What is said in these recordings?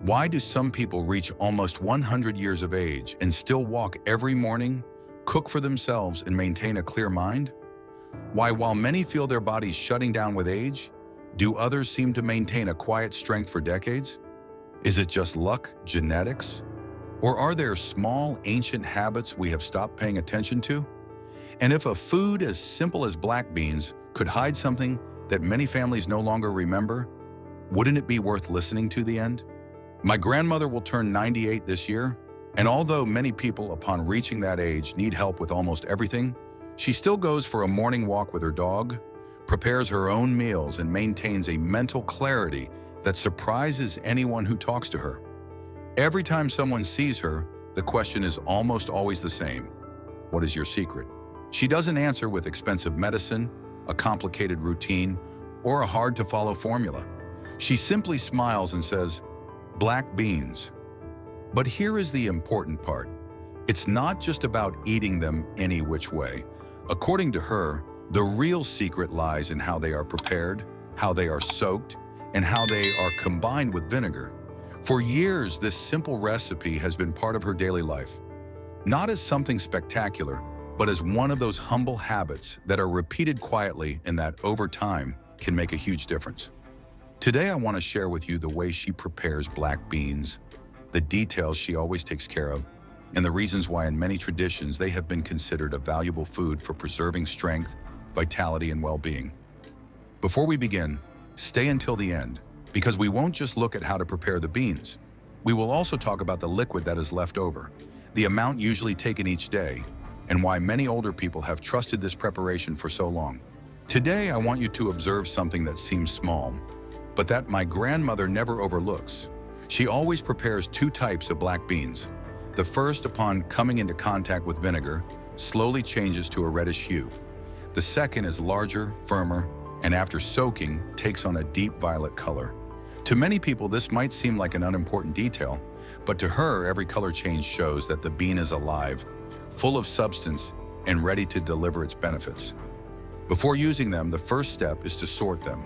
Why do some people reach almost 100 years of age and still walk every morning, cook for themselves, and maintain a clear mind? Why, while many feel their bodies shutting down with age, do others seem to maintain a quiet strength for decades? Is it just luck, genetics? Or are there small, ancient habits we have stopped paying attention to? And if a food as simple as black beans could hide something that many families no longer remember, wouldn't it be worth listening to the end? My grandmother will turn 98 this year, and although many people upon reaching that age need help with almost everything, she still goes for a morning walk with her dog, prepares her own meals, and maintains a mental clarity that surprises anyone who talks to her. Every time someone sees her, the question is almost always the same. What is your secret? She doesn't answer with expensive medicine, a complicated routine, or a hard-to-follow formula. She simply smiles and says, "Black beans." But here is the important part. It's not just about eating them any which way. According to her, the real secret lies in how they are prepared, how they are soaked, and how they are combined with vinegar. For years, this simple recipe has been part of her daily life. Not as something spectacular, but as one of those humble habits that are repeated quietly and that, over time, can make a huge difference. Today, I want to share with you the way she prepares black beans, the details she always takes care of, and the reasons why in many traditions they have been considered a valuable food for preserving strength, vitality, and well-being. Before we begin, stay until the end, because we won't just look at how to prepare the beans. We will also talk about the liquid that is left over, the amount usually taken each day, and why many older people have trusted this preparation for so long. Today, I want you to observe something that seems small, but that my grandmother never overlooks. She always prepares two types of black beans. The first, upon coming into contact with vinegar, slowly changes to a reddish hue. The second is larger, firmer, and after soaking, takes on a deep violet color. To many people, this might seem like an unimportant detail, but to her, every color change shows that the bean is alive, full of substance, and ready to deliver its benefits. Before using them, the first step is to sort them.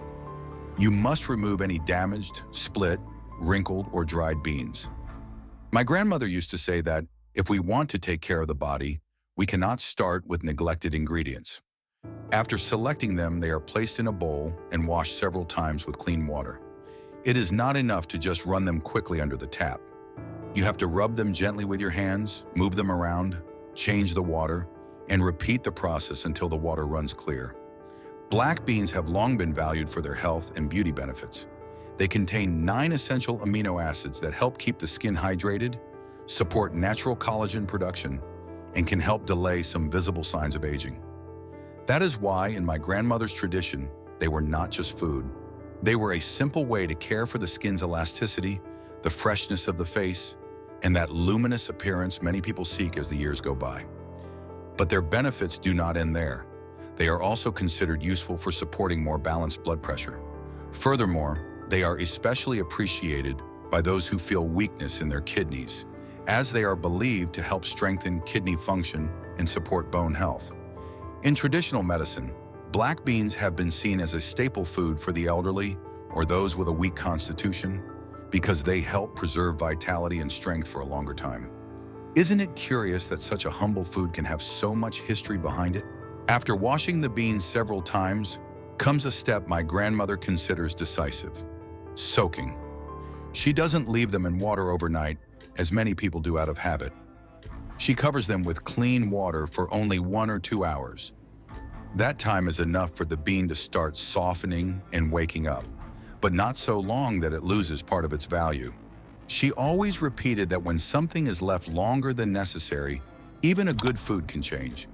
You must remove any damaged, split, wrinkled, or dried beans. My grandmother used to say that if we want to take care of the body, we cannot start with neglected ingredients. After selecting them, they are placed in a bowl and washed several times with clean water. It is not enough to just run them quickly under the tap. You have to rub them gently with your hands, move them around, change the water, and repeat the process until the water runs clear. Black beans have long been valued for their health and beauty benefits. They contain 9 essential amino acids that help keep the skin hydrated, support natural collagen production, and can help delay some visible signs of aging. That is why, in my grandmother's tradition, they were not just food. They were a simple way to care for the skin's elasticity, the freshness of the face, and that luminous appearance many people seek as the years go by. But their benefits do not end there. They are also considered useful for supporting more balanced blood pressure. Furthermore, they are especially appreciated by those who feel weakness in their kidneys, as they are believed to help strengthen kidney function and support bone health. In traditional medicine, black beans have been seen as a staple food for the elderly or those with a weak constitution because they help preserve vitality and strength for a longer time. Isn't it curious that such a humble food can have so much history behind it? After washing the beans several times, comes a step my grandmother considers decisive: soaking. She doesn't leave them in water overnight, as many people do out of habit. She covers them with clean water for only 1 or 2 hours. That time is enough for the bean to start softening and waking up, but not so long that it loses part of its value. She always repeated that when something is left longer than necessary, even a good food can change.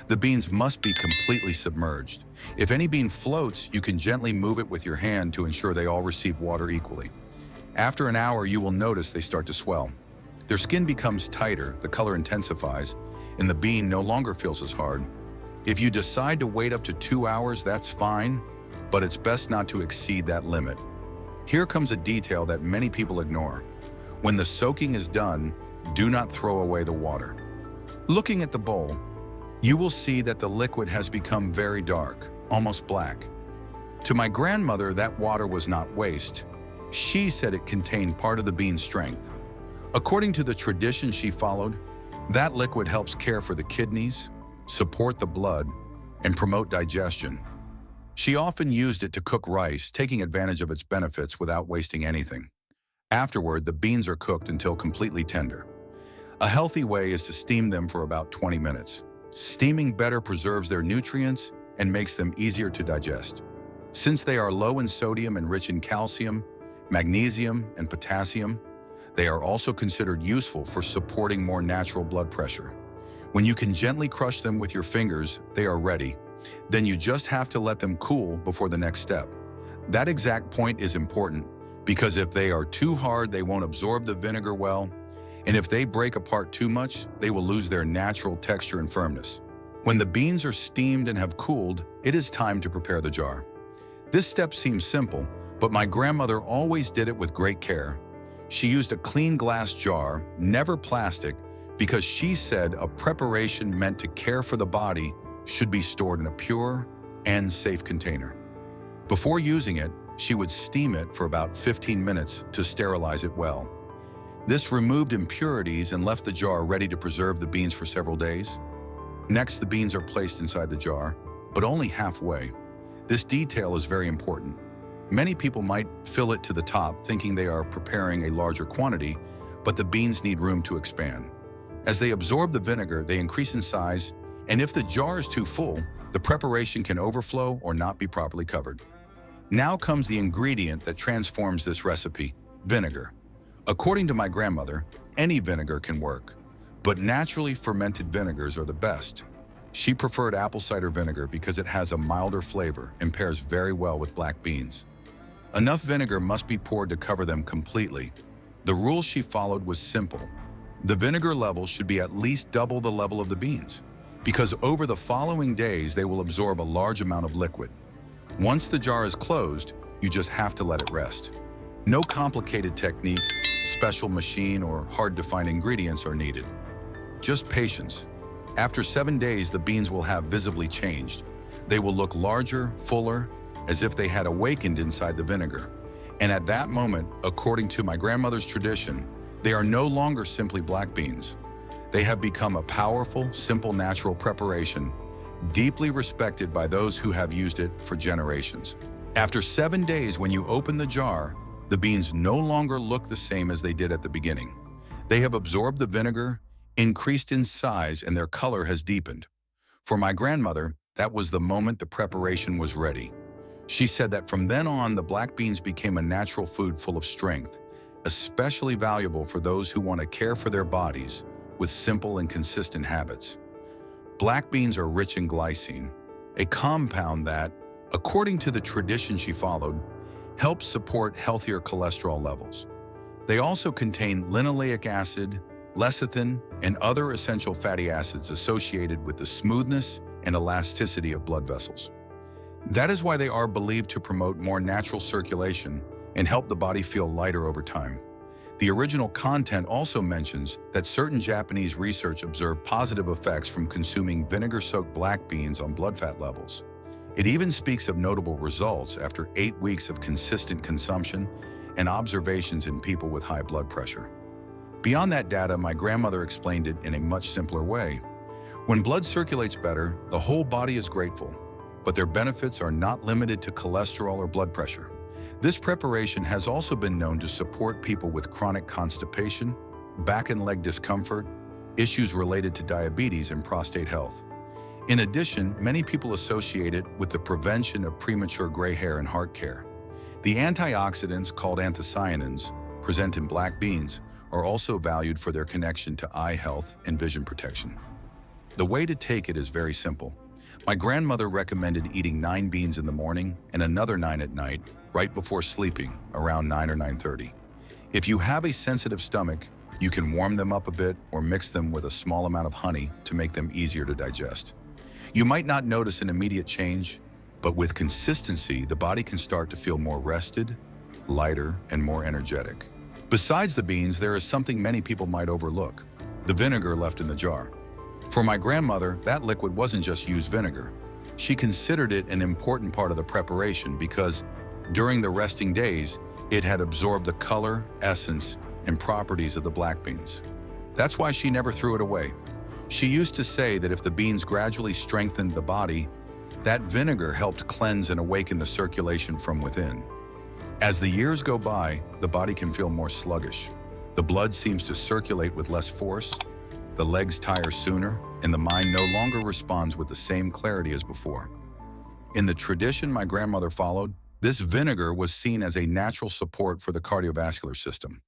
The beans must be completely submerged. If any bean floats, you can gently move it with your hand to ensure they all receive water equally. After an hour, you will notice they start to swell. Their skin becomes tighter, the color intensifies, and the bean no longer feels as hard. If you decide to wait up to 2 hours, that's fine, but it's best not to exceed that limit. Here comes a detail that many people ignore. When the soaking is done, do not throw away the water. Looking at the bowl, you will see that the liquid has become very dark, almost black. To my grandmother, that water was not waste. She said it contained part of the bean's strength. According to the tradition she followed, that liquid helps care for the kidneys, support the blood, and promote digestion. She often used it to cook rice, taking advantage of its benefits without wasting anything. Afterward, the beans are cooked until completely tender. A healthy way is to steam them for about 20 minutes. Steaming better preserves their nutrients and makes them easier to digest. Since they are low in sodium and rich in calcium, magnesium, and potassium, they are also considered useful for supporting more natural blood pressure. When you can gently crush them with your fingers, they are ready. Then you just have to let them cool before the next step. That exact point is important because if they are too hard, they won't absorb the vinegar well, and if they break apart too much, they will lose their natural texture and firmness. When the beans are steamed and have cooled, it is time to prepare the jar. This step seems simple, but my grandmother always did it with great care. She used a clean glass jar, never plastic, because she said a preparation meant to care for the body should be stored in a pure and safe container. Before using it, she would steam it for about 15 minutes to sterilize it well. This removed impurities and left the jar ready to preserve the beans for several days. Next, the beans are placed inside the jar, but only halfway. This detail is very important. Many people might fill it to the top thinking they are preparing a larger quantity, but the beans need room to expand. As they absorb the vinegar, they increase in size, and if the jar is too full, the preparation can overflow or not be properly covered. Now comes the ingredient that transforms this recipe: vinegar. According to my grandmother, any vinegar can work, but naturally fermented vinegars are the best. She preferred apple cider vinegar because it has a milder flavor and pairs very well with black beans. Enough vinegar must be poured to cover them completely. The rule she followed was simple. The vinegar level should be at least double the level of the beans, because over the following days they will absorb a large amount of liquid. Once the jar is closed, you just have to let it rest. No complicated technique, special machine, or hard-to-find ingredients are needed. Just patience. After 7 days, the beans will have visibly changed. They will look larger, fuller, as if they had awakened inside the vinegar. And at that moment, according to my grandmother's tradition, they are no longer simply black beans. They have become a powerful, simple natural preparation, deeply respected by those who have used it for generations. After 7 days, when you open the jar, the beans no longer look the same as they did at the beginning. They have absorbed the vinegar, increased in size, and their color has deepened. For my grandmother, that was the moment the preparation was ready. She said that from then on, the black beans became a natural food full of strength, especially valuable for those who want to care for their bodies with simple and consistent habits. Black beans are rich in glycine, a compound that, according to the tradition she followed, helps support healthier cholesterol levels. They also contain linoleic acid, lecithin, and other essential fatty acids associated with the smoothness and elasticity of blood vessels. That is why they are believed to promote more natural circulation and help the body feel lighter over time. The original content also mentions that certain Japanese research observed positive effects from consuming vinegar-soaked black beans on blood fat levels. It even speaks of notable results after 8 weeks of consistent consumption and observations in people with high blood pressure. Beyond that data, my grandmother explained it in a much simpler way. When blood circulates better, the whole body is grateful, but their benefits are not limited to cholesterol or blood pressure. This preparation has also been known to support people with chronic constipation, back and leg discomfort, issues related to diabetes and prostate health. In addition, many people associate it with the prevention of premature gray hair and heart care. The antioxidants called anthocyanins, present in black beans, are also valued for their connection to eye health and vision protection. The way to take it is very simple. My grandmother recommended eating 9 beans in the morning and another 9 at night, right before sleeping, around 9 or 9:30. If you have a sensitive stomach, you can warm them up a bit or mix them with a small amount of honey to make them easier to digest. You might not notice an immediate change, but with consistency, the body can start to feel more rested, lighter, and more energetic. Besides the beans, there is something many people might overlook: the vinegar left in the jar. For my grandmother, that liquid wasn't just used vinegar. She considered it an important part of the preparation because, during the resting days, It had absorbed the color, essence, and properties of the black beans. That's why she never threw it away. She used to say that if the beans gradually strengthened the body, that vinegar helped cleanse and awaken the circulation from within. As the years go by, the body can feel more sluggish. The blood seems to circulate with less force, the legs tire sooner, and the mind no longer responds with the same clarity as before. In the tradition my grandmother followed, this vinegar was seen as a natural support for the cardiovascular system.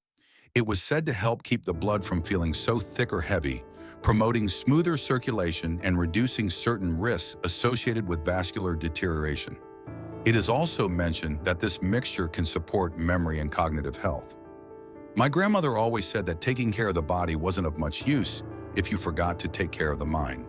It was said to help keep the blood from feeling so thick or heavy, promoting smoother circulation and reducing certain risks associated with vascular deterioration. It is also mentioned that this mixture can support memory and cognitive health. My grandmother always said that taking care of the body wasn't of much use if you forgot to take care of the mind.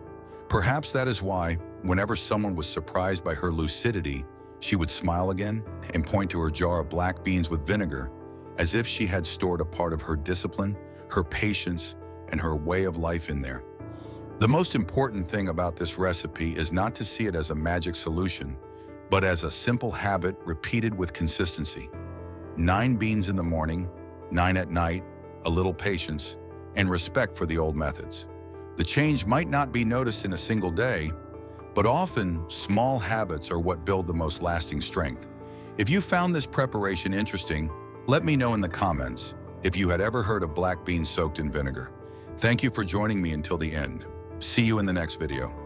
Perhaps that is why, whenever someone was surprised by her lucidity, she would smile again and point to her jar of black beans with vinegar, as if she had stored a part of her discipline, her patience, and her way of life in there. The most important thing about this recipe is not to see it as a magic solution, but as a simple habit repeated with consistency. 9 beans in the morning, 9 at night, a little patience, and respect for the old methods. The change might not be noticed in a single day, but often small habits are what build the most lasting strength. If you found this preparation interesting, let me know in the comments if you had ever heard of black beans soaked in vinegar. Thank you for joining me until the end. See you in the next video.